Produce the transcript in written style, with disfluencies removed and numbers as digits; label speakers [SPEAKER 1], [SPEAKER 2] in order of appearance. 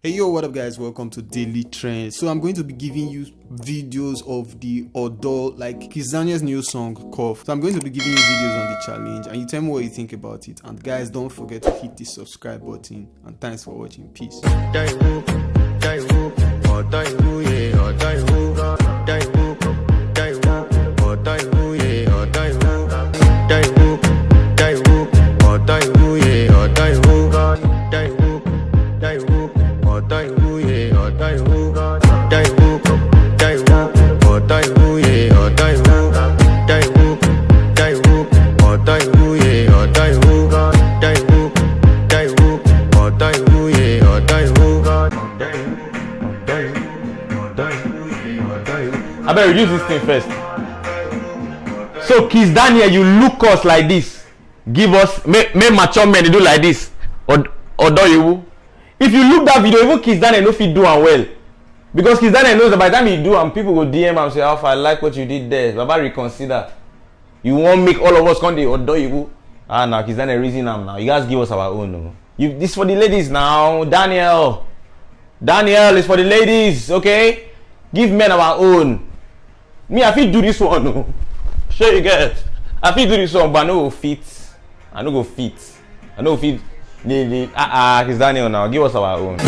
[SPEAKER 1] Hey yo, what up guys, welcome to Daily Trends. So I'm going to be giving you videos of the Odo, like Kizz new song Cough. So I'm going to be giving you videos on the challenge and you tell me what you think about it. And guys, don't forget to hit the subscribe button, and thanks for watching. Peace.
[SPEAKER 2] I better reduce this thing first. So Kizz Daniel, you look us like this. Give us, make mature men do like this. Or do you? If you look that video, even Kizz Daniel no fit do am well. Because Kizz Daniel knows that by the time you do and people go DM and say, Alpha, I like what you did there. Baba reconsider. You won't make all of us come or do you? Ah, now Kizz Daniel reason am now. You guys give us our own. No? This for the ladies now. Daniel is for the ladies, okay? Give men our own. Me, I fit do this one. No? Sure you get. I fit do this one, but I no go fit. I no go fit. Kizz Daniel now. Give us our own.